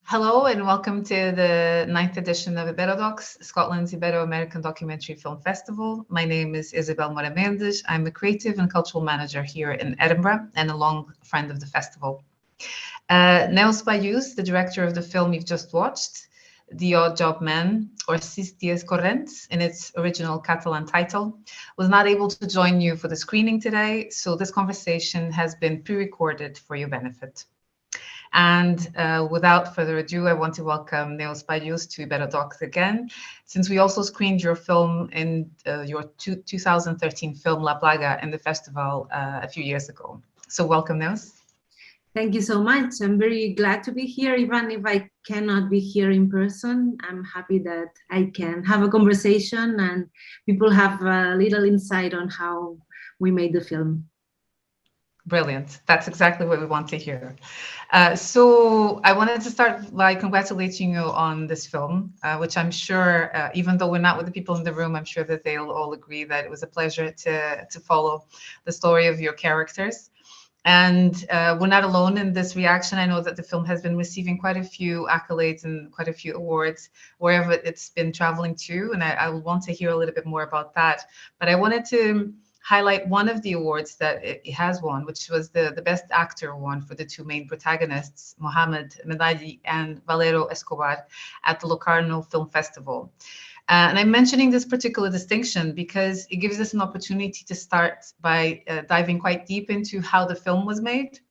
Hello and welcome to the ninth edition of Iberodocs, Scotland's Ibero-American Documentary Film Festival. My name is Isabel Moura Mendes. I'm a creative and cultural manager here in Edinburgh and a long friend of the festival. Nels Bayus, the director of the film you've just watched, The Odd Job Man, or Sis Dies Corrents in its original Catalan title, was not able to join you for the screening today, so this conversation has been pre-recorded for your benefit. And without further ado, I want to welcome Nels Bayus to Iberodocs again, since we also screened your film in your 2013 film La Plaga in the festival a few years ago. So welcome, Nels. Thank you so much. I'm very glad to be here. Even if I cannot be here in person, I'm happy that I can have a conversation and people have a little insight on how we made the film. Brilliant. That's exactly what we want to hear. So I wanted to start by congratulating you on this film, which I'm sure, even though we're not with the people in the room, I'm sure that they'll all agree that it was a pleasure to follow the story of your characters. And we're not alone in this reaction. I know that the film has been receiving quite a few accolades and quite a few awards wherever it's been traveling to. And I want to hear a little bit more about that. But I wanted to highlight one of the awards that it has won, which was the Best Actor one for the two main protagonists, Mohamed Medadi and Valero Escobar, at the Locarno Film Festival. And I'm mentioning this particular distinction because it gives us an opportunity to start by diving quite deep into how the film was made.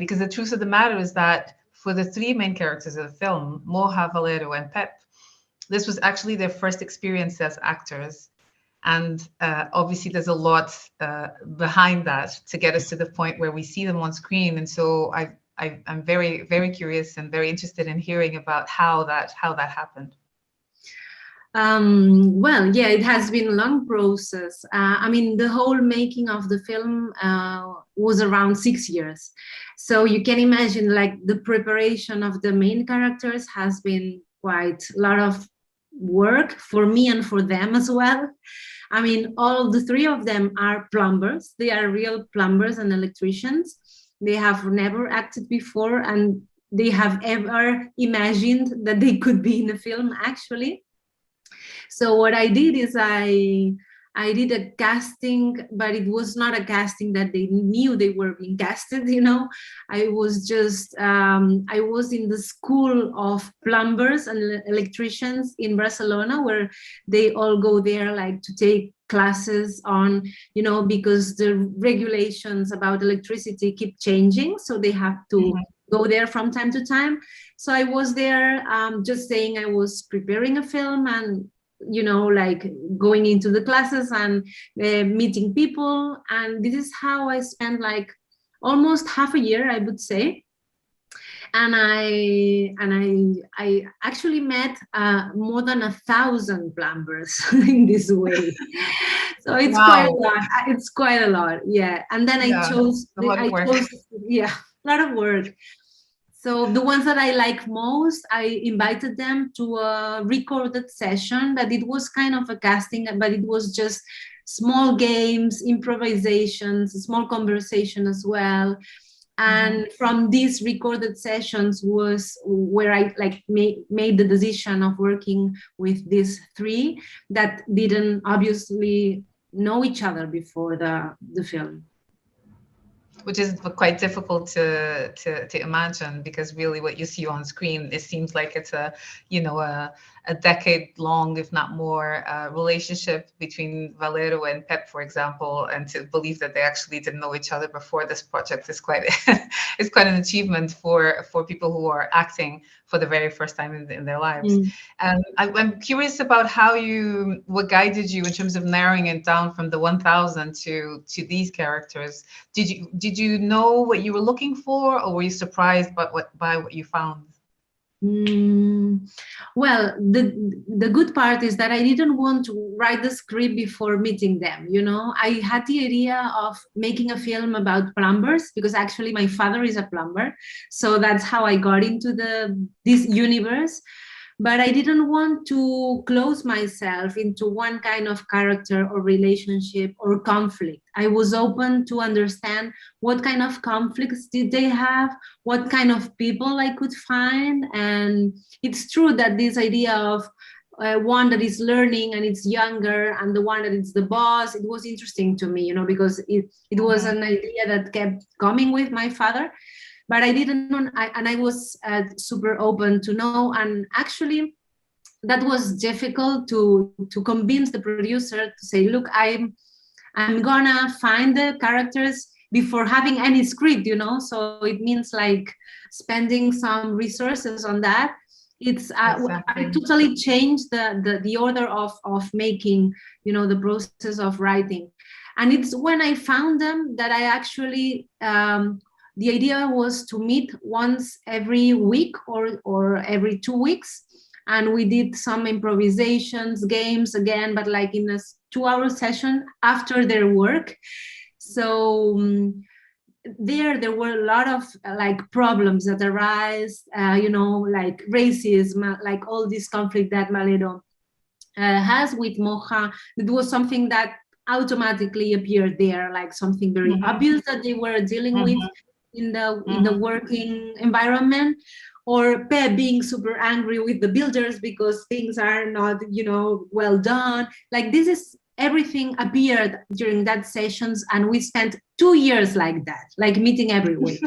Because the truth of the matter is that for the three main characters of the film, Moja, Valero, and Pep, this was actually their first experience as actors. And obviously there's a lot behind that to get us to the point where we see them on screen. And so I'm very, very curious and very interested in hearing about how that happened. Well, yeah, it has been a long process. I mean, the whole making of the film was around 6 years. So you can imagine like the preparation of the main characters has been quite a lot of work for me and for them as well. I mean, all the three of them are plumbers. They are real plumbers and electricians. They have never acted before and they have ever imagined that they could be in a film actually. So what I did is I did a casting, but it was not a casting that they knew they were being casted, you know. I was just, I was in the school of plumbers and electricians in Barcelona, where they all go there like to take classes on, you know, because the regulations about electricity keep changing. So they have to go there from time to time. So I was there just saying I was preparing a film and, you know, like going into the classes and meeting people. And this is how I spent like almost half a year, I would say. And I actually met more than 1,000 plumbers in this way. So it's quite a lot. It's quite a lot, yeah. And then I chose, yeah, a lot of work. So the ones that I like most, I invited them to a recorded session that it was kind of a casting, but it was just small games, improvisations, small conversation as well. And from these recorded sessions was where I like made the decision of working with these three that didn't obviously know each other before the film. Which is quite difficult to imagine, because really what you see on screen, it seems like it's a decade long, if not more, relationship between Valero and Pep, for example, and to believe that they actually didn't know each other before this project is quite it's quite an achievement for people who are acting for the very first time in their lives. And I'm curious about what guided you in terms of narrowing it down from the 1,000 to these characters. Did you know what you were looking for, or were you surprised by what you found? Well, the good part is that I didn't want to write the script before meeting them. You know, I had the idea of making a film about plumbers because actually my father is a plumber, so that's how I got into this universe. but I didn't want to close myself into one kind of character or relationship or conflict. I was open to understand what kind of conflicts did they have, what kind of people I could find. And it's true that this idea of one that is learning and it's younger and the one that is the boss, it was interesting to me, because it was an idea that kept coming with my father. But I didn't know, and I was super open to know. And actually, that was difficult to convince the producer to say, look, I'm gonna find the characters before having any script, So it means like spending some resources on that. It's Exactly. I totally changed the order of making, the process of writing. And it's when I found them that I actually the idea was to meet once every week or every 2 weeks. And we did some improvisations, games again, but like in a 2-hour session after their work. So there were a lot of like problems that arise, like racism, like all this conflict that Valero has with Moja. It was something that automatically appeared there, like something very obvious that they were dealing with in the working environment, or Pep being super angry with the builders because things are not, well done. Like this is everything appeared during that sessions, and we spent 2 years like that, like meeting every week.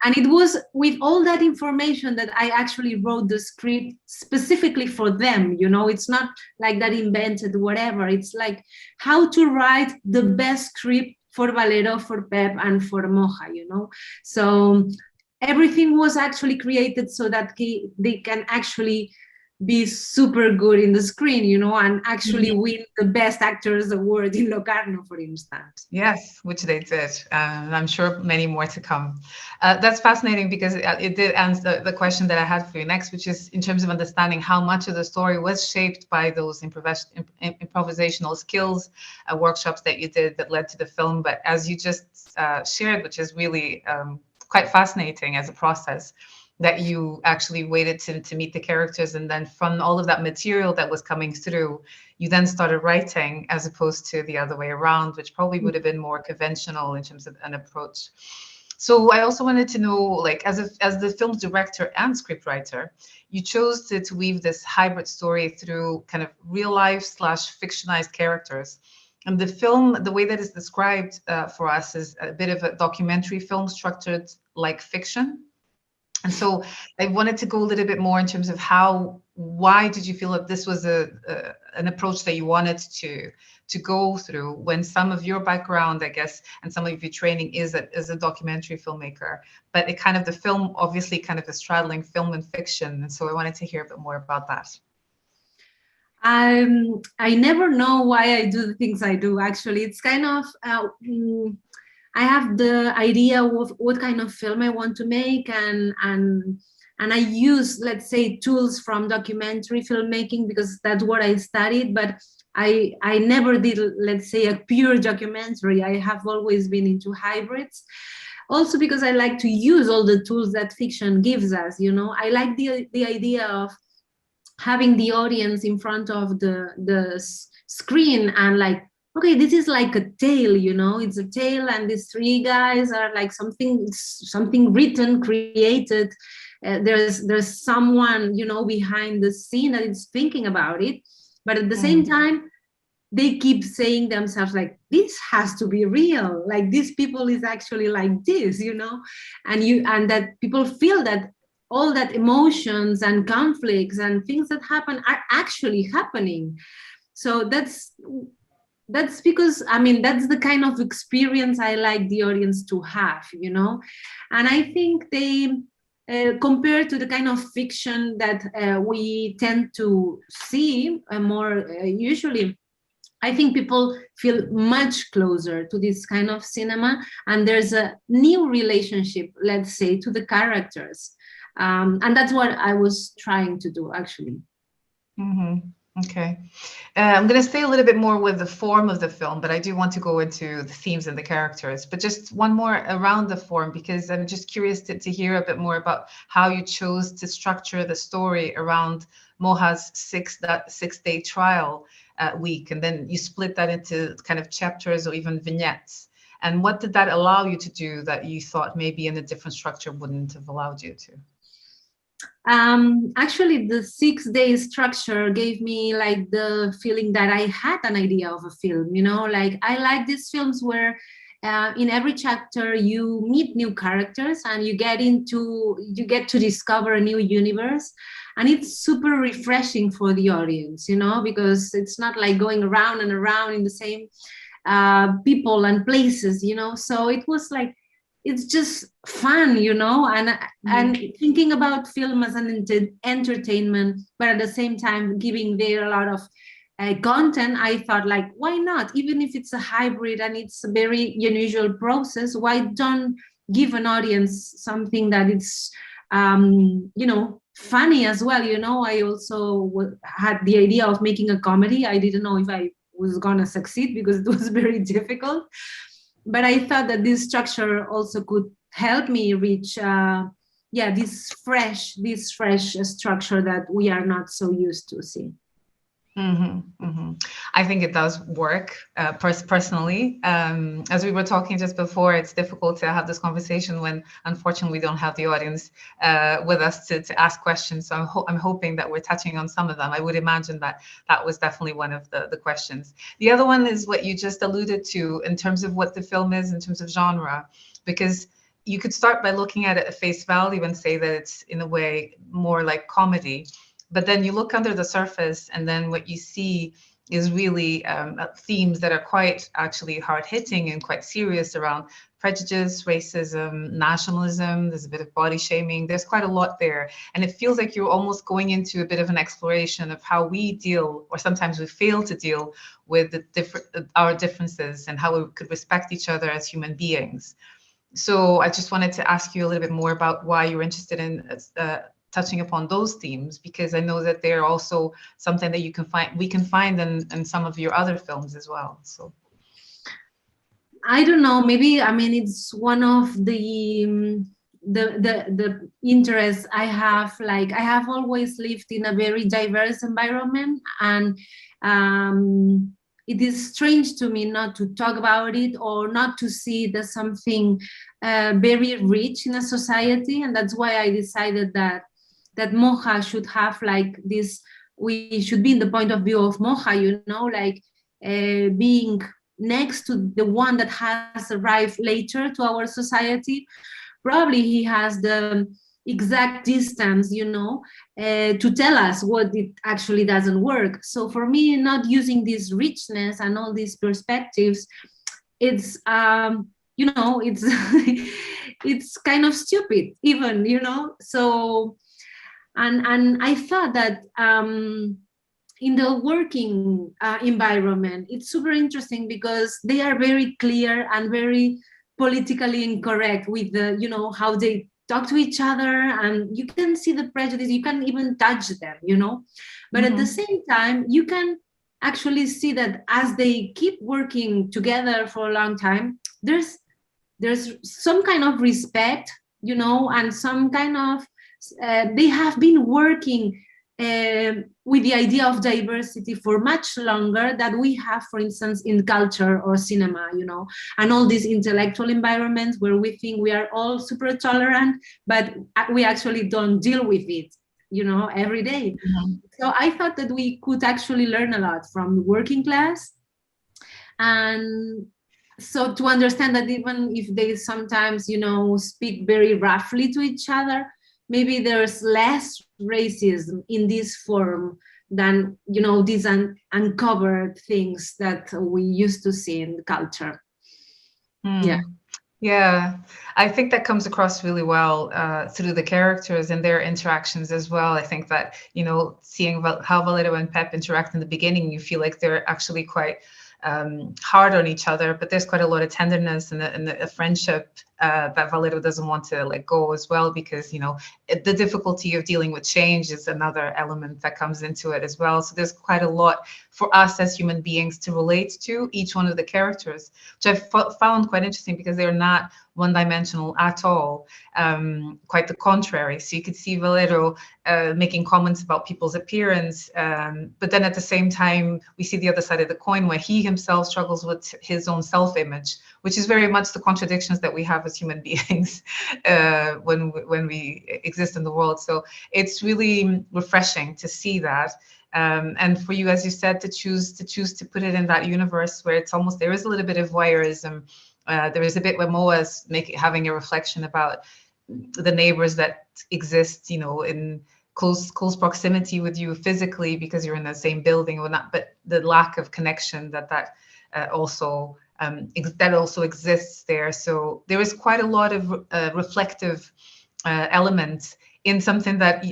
And it was with all that information that I actually wrote the script specifically for them. It's not like that invented whatever. It's like how to write the best script for Valero, for Pep, and for Moja, So everything was actually created so that they can actually be super good in the screen, and actually win the best actors award in Locarno, for instance. Yes, which they did. And I'm sure many more to come. That's fascinating because it did answer the question that I had for you next, which is in terms of understanding how much of the story was shaped by those improvisational skills, workshops that you did that led to the film. But as you just shared, which is really quite fascinating as a process, that you actually waited to meet the characters, and then from all of that material that was coming through, you then started writing, as opposed to the other way around, which probably would have been more conventional in terms of an approach. So I also wanted to know, like, as the film's director and scriptwriter, you chose to weave this hybrid story through kind of real life / fictionalized characters. And the film, the way that it's described for us, is a bit of a documentary film structured like fiction. And so I wanted to go a little bit more in terms of why did you feel that this was an approach that you wanted to go through, when some of your background, I guess, and some of your training is a documentary filmmaker, but it kind of, the film obviously kind of is straddling film and fiction. And so I wanted to hear a bit more about that. I never know why I do the things I do. Actually, it's kind of I have the idea of what kind of film I want to make, and I use, let's say, tools from documentary filmmaking because that's what I studied. But I never did, let's say, a pure documentary. I have always been into hybrids. Also because I like to use all the tools that fiction gives us. I like the idea of having the audience in front of the screen and like, okay, this is like a tale, it's a tale, and these 3 guys are like something written, created. There's someone, behind the scene that is thinking about it, but at the same time, they keep saying themselves like, this has to be real. Like, these people is actually like this, and that people feel that all that emotions and conflicts and things that happen are actually happening. So that's because, that's the kind of experience I like the audience to have, and I think they, compared to the kind of fiction that we tend to see more usually, I think people feel much closer to this kind of cinema, and there's a new relationship, let's say, to the characters. And that's what I was trying to do, actually. Mm-hmm. Okay. I'm going to stay a little bit more with the form of the film, but I do want to go into the themes and the characters. But just one more around the form, because I'm just curious to hear a bit more about how you chose to structure the story around Moha's six-day trial week. And then you split that into kind of chapters or even vignettes. And what did that allow you to do that you thought maybe in a different structure wouldn't have allowed you to? Actually, the 6 day structure gave me like the feeling that I had an idea of a film, like I like these films where in every chapter you meet new characters and you get to discover a new universe. And it's super refreshing for the audience, because it's not like going around and around in the same people and places, so it was like, it's just fun, and thinking about film as an entertainment, but at the same time giving there a lot of content. I thought, like, why not? Even if it's a hybrid and it's a very unusual process, why don't give an audience something that it's, funny as well? I also had the idea of making a comedy. I didn't know if I was gonna succeed because it was very difficult. But I thought that this structure also could help me reach, this fresh structure that we are not so used to seeing. I think it does work personally. As we were talking just before, it's difficult to have this conversation when, unfortunately, we don't have the audience with us to ask questions. So I'm hoping that we're touching on some of them. I would imagine that was definitely one of the questions. The other one is what you just alluded to in terms of what the film is, in terms of genre, because you could start by looking at it at face value and say that it's, in a way, more like comedy. But then you look under the surface, and then what you see is really themes that are quite actually hard-hitting and quite serious around prejudice, racism, nationalism. There's a bit of body shaming. There's quite a lot there. And it feels like you're almost going into a bit of an exploration of how we deal, or sometimes we fail to deal with our differences and how we could respect each other as human beings. So I just wanted to ask you a little bit more about why you're interested in touching upon those themes, because I know that they're also something that we can find in some of your other films as well. So I don't know, maybe, I mean, it's one of the interests I have. Like, I have always lived in a very diverse environment, and it is strange to me not to talk about it or not to see it as something very rich in a society. And that's why I decided that Moha should have like this, we should be in the point of view of Moha, like being next to the one that has arrived later to our society. Probably he has the exact distance, to tell us what it actually doesn't work. So for me, not using this richness and all these perspectives, it's it's it's kind of stupid even, so. And I thought that in the working environment, it's super interesting because they are very clear and very politically incorrect with the, how they talk to each other, and you can see the prejudice, you can even touch them, but at the same time, you can actually see that as they keep working together for a long time, there's some kind of respect, and some kind of they have been working with the idea of diversity for much longer than we have, for instance, in culture or cinema, and all these intellectual environments where we think we are all super tolerant, but we actually don't deal with it, every day. So I thought that we could actually learn a lot from the working class. And so to understand that even if they sometimes, speak very roughly to each other, maybe there's less racism in this form than, these uncovered things that we used to see in the culture. Yeah, I think that comes across really well through the characters and their interactions as well. I think that, seeing how Valerio and Pep interact in the beginning, you feel like they're actually quite hard on each other, but there's quite a lot of tenderness and a friendship that Valero doesn't want to let go as well, because, you know, the difficulty of dealing with change is another element that comes into it as well. So there's quite a lot for us as human beings to relate to each one of the characters, which I've found quite interesting, because they're not one-dimensional at all. Quite the contrary. So you could see Valero making comments about people's appearance, but then at the same time, we see the other side of the coin, where he himself struggles with his own self-image, which is very much the contradictions that we have as human beings when we exist in the world. So it's really refreshing to see that. And for you, as you said, to choose to put it in that universe where it's almost, there is a little bit of voyeurism. There is a bit where Moa's having a reflection about the neighbors that exist, you know, in close proximity with you physically because you're in the same building or not, but the lack of connection that also exists there. So there is quite a lot of reflective elements in something that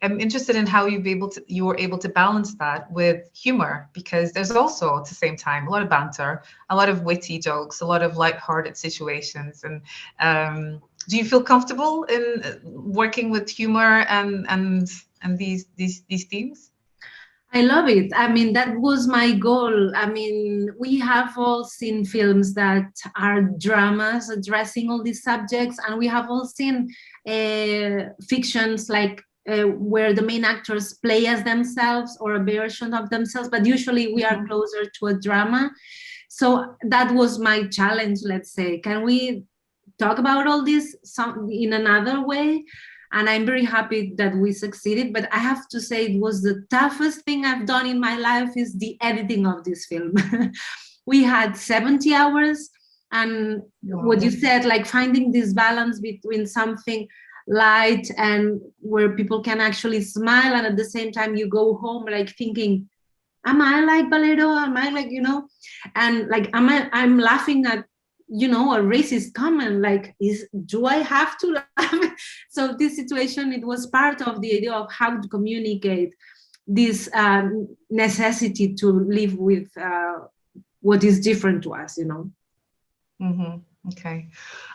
I'm interested in how you were able to balance that with humor, because there's also at the same time a lot of banter, a lot of witty jokes, a lot of lighthearted situations. And do you feel comfortable in working with humor and these themes? I love it. I mean, that was my goal. I mean, we have all seen films that are dramas addressing all these subjects, and we have all seen fictions like where the main actors play as themselves or a version of themselves, but usually we are closer to a drama. So that was my challenge, let's say. Can we talk about all this in another way? And I'm very happy that we succeeded, but I have to say it was the toughest thing I've done in my life is the editing of this film. We had 70 hours, and what you said, like finding this balance between something light and where people can actually smile, and at the same time you go home like thinking, am I like Valero? Am I like, you know, and like I'm laughing at, you know, a racist comment, like, do I have to laugh? So this situation, it was part of the idea of how to communicate this necessity to live with what is different to us, you know. Mm-hmm. Okay.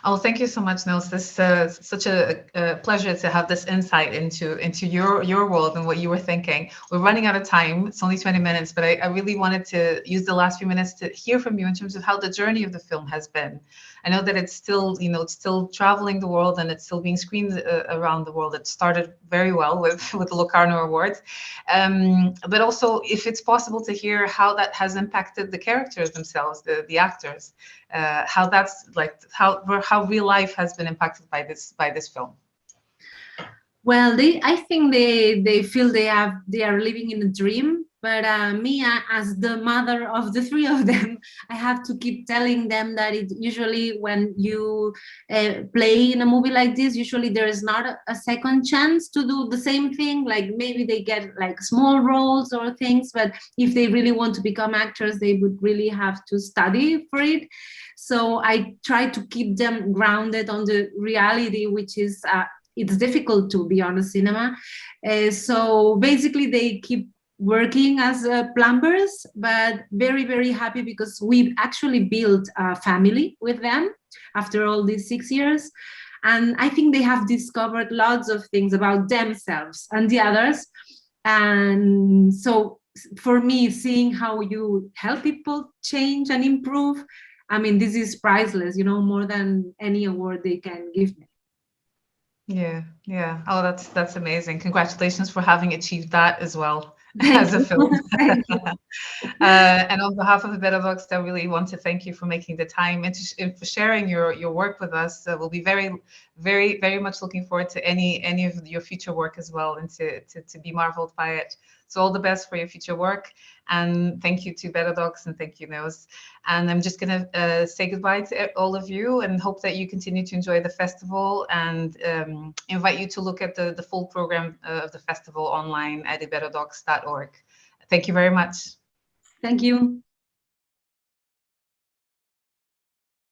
Oh, thank you so much, Nils. This is such a pleasure to have this insight into your world and what you were thinking. We're running out of time. It's only 20 minutes, but I really wanted to use the last few minutes to hear from you in terms of how the journey of the film has been. I know that it's still, you know, it's still traveling the world and it's still being screened around the world. It started very well with the Locarno Awards, but also if it's possible to hear how that has impacted the characters themselves, the actors, how that's like how real life has been impacted by this film. Well, I think they feel they are living in a dream. But me, as the mother of the three of them, I have to keep telling them that it usually when you play in a movie like this, usually there is not a second chance to do the same thing. Like maybe they get like small roles or things, but if they really want to become actors, they would really have to study for it. So I try to keep them grounded on the reality, which is it's difficult to be on a cinema. So basically they keep working as plumbers, but very, very happy because we've actually built a family with them after all these 6 years. And I think they have discovered lots of things about themselves and the others. And so for me, seeing how you help people change and improve, I mean, this is priceless, you know, more than any award they can give me. Yeah. Oh, that's amazing. Congratulations for having achieved that as well as a film. And on behalf of the Better Dogs, I really want to thank you for making the time and for sharing your work with us. We'll be very, very, very much looking forward to any of your future work as well, and to be marveled by it. So all the best for your future work, and thank you to Better Dogs, and thank you, Nils. And I'm just going to say goodbye to all of you and hope that you continue to enjoy the festival, and invite you to look at the full program of the festival online at iberodogs.org. Thank you very much. Thank you.